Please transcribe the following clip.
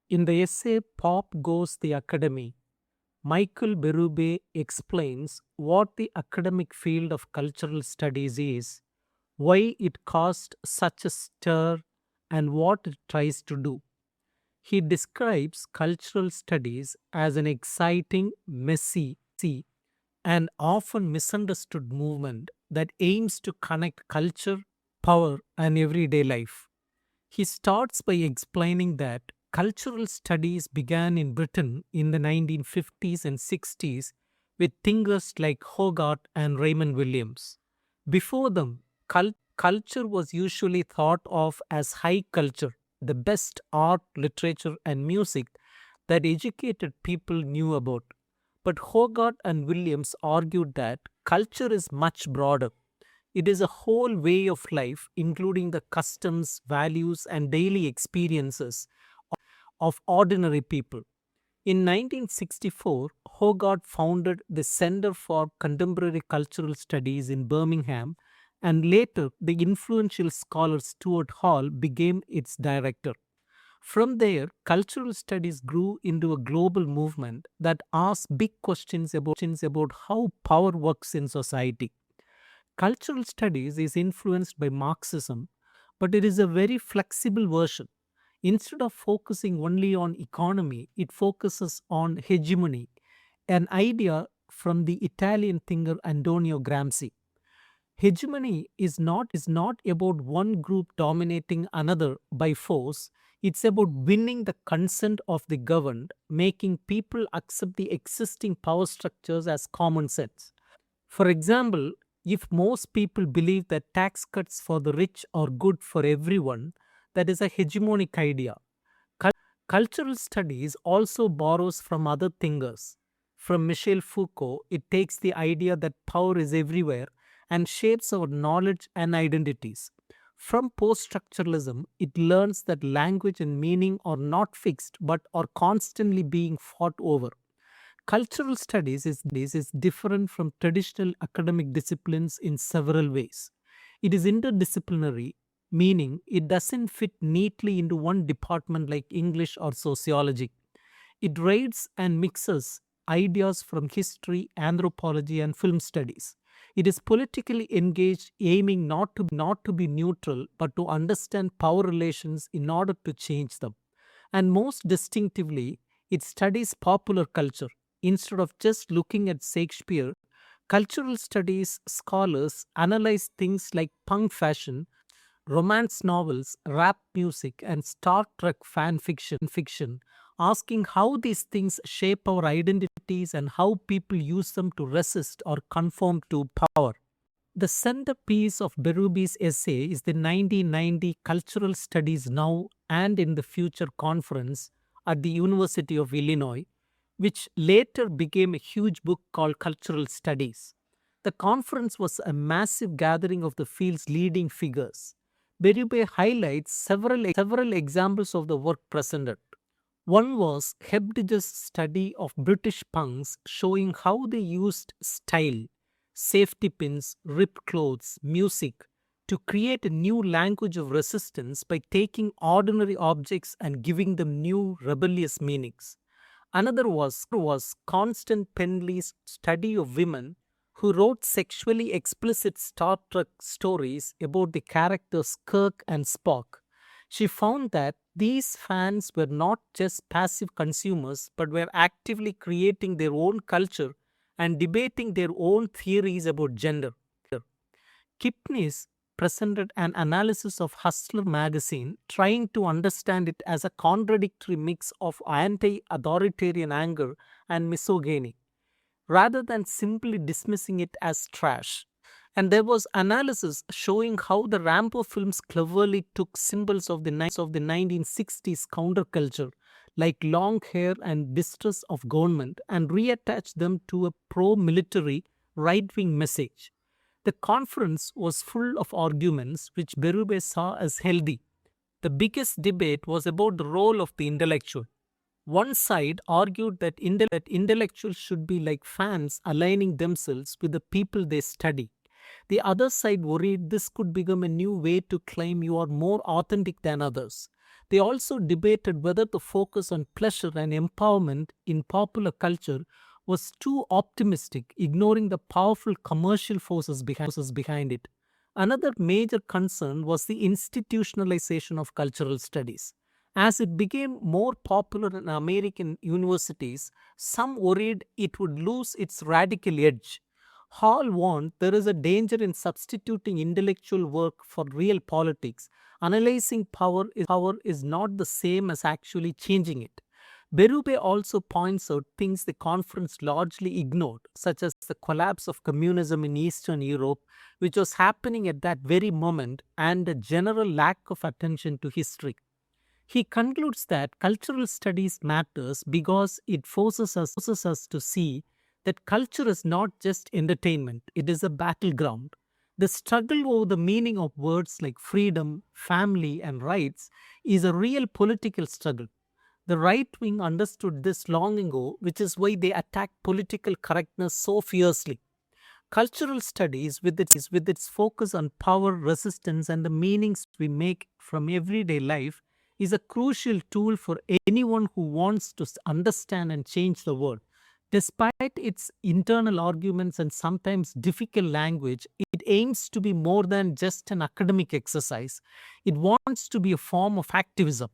In the essay Pop Goes the Academy, Michael Berube explains what the academic field of cultural studies is, why it caused such a stir, and what it tries to do. He describes cultural studies as an exciting, messy, and often misunderstood movement that aims to connect culture, power, and everyday life. He starts by explaining that cultural studies began in Britain in the 1950s and 60s with thinkers like Hogarth and Raymond Williams. Before them, culture was usually thought of as high culture, the best art, literature, and music that educated people knew about. But Hogarth and Williams argued that culture is much broader. It is a whole way of life, including the customs, values, and daily experiences of ordinary people. In 1964, Hogarth founded the Center for Contemporary Cultural Studies in Birmingham, and later the influential scholar Stuart Hall became its director. From there, cultural studies grew into a global movement that asks big questions about how power works in society. Cultural studies is influenced by Marxism, but it is a very flexible version. Instead of focusing only on economy, it focuses on hegemony, an idea from the Italian thinker Antonio Gramsci. Hegemony is not about one group dominating another by force. It's about winning the consent of the governed, making people accept the existing power structures as common sense. For example, if most people believe that tax cuts for the rich are good for everyone, that is a hegemonic idea. Cul- Cultural studies also borrows from other thinkers. From Michel Foucault, it takes the idea that power is everywhere and shapes our knowledge and identities. From post structuralism, it learns that language and meaning are not fixed but are constantly being fought over. Cultural studies is different from traditional academic disciplines in several ways. It is interdisciplinary, meaning it doesn't fit neatly into one department like English or sociology. It raids and mixes ideas from history, anthropology, and film studies. It is politically engaged, aiming not to be neutral but to understand power relations in order to change them. And most distinctively, it studies popular culture. Instead of just looking at Shakespeare, cultural studies scholars analyze things like punk fashion, romance novels, rap music, and Star Trek fiction, asking how these things shape our identities and how people use them to resist or conform to power. The centerpiece of Berube's essay is the 1990 Cultural Studies Now and in the Future conference at the University of Illinois, which later became a huge book called Cultural Studies. The conference was a massive gathering of the field's leading figures. Berube highlights several examples of the work presented. One was Hebditch's study of British punks, showing how they used style, safety pins, ripped clothes, music to create a new language of resistance by taking ordinary objects and giving them new rebellious meanings. Another was Constant Penley's study of women who wrote sexually explicit Star Trek stories about the characters Kirk and Spock. She found that these fans were not just passive consumers but were actively creating their own culture and debating their own theories about gender. Kipnis presented an analysis of Hustler magazine, trying to understand it as a contradictory mix of anti authoritarian anger and misogyny, rather than simply dismissing it as trash. And there was analysis showing how the Rambo films cleverly took symbols of the 1960s counterculture, like long hair and distrust of government, and reattached them to a pro military right wing message. The conference was full of arguments which Berube saw as healthy. The biggest debate was about the role of the intellectual. One side argued that intellectuals should be like fans aligning themselves with the people they study. The other side worried this could become a new way to claim you are more authentic than others. They also debated whether the focus on pleasure and empowerment in popular culture was too optimistic, ignoring the powerful commercial forces behind it. Another major concern was the institutionalization of cultural studies. As it became more popular in American universities, some worried it would lose its radical edge. Hall warned there is a danger in substituting intellectual work for real politics. Analyzing power is not the same as actually changing it. Berube also points out things the conference largely ignored, such as the collapse of communism in Eastern Europe, which was happening at that very moment, and a general lack of attention to history. He concludes that cultural studies matters because it forces us to see that culture is not just entertainment, it is a battleground. The struggle over the meaning of words like freedom, family, and rights is a real political struggle. The right wing understood this long ago, which is why they attack political correctness so fiercely. Cultural studies, with its focus on power, resistance, and the meanings we make from everyday life, is a crucial tool for anyone who wants to understand and change the world. Despite its internal arguments and sometimes difficult language, it aims to be more than just an academic exercise. It wants to be a form of activism.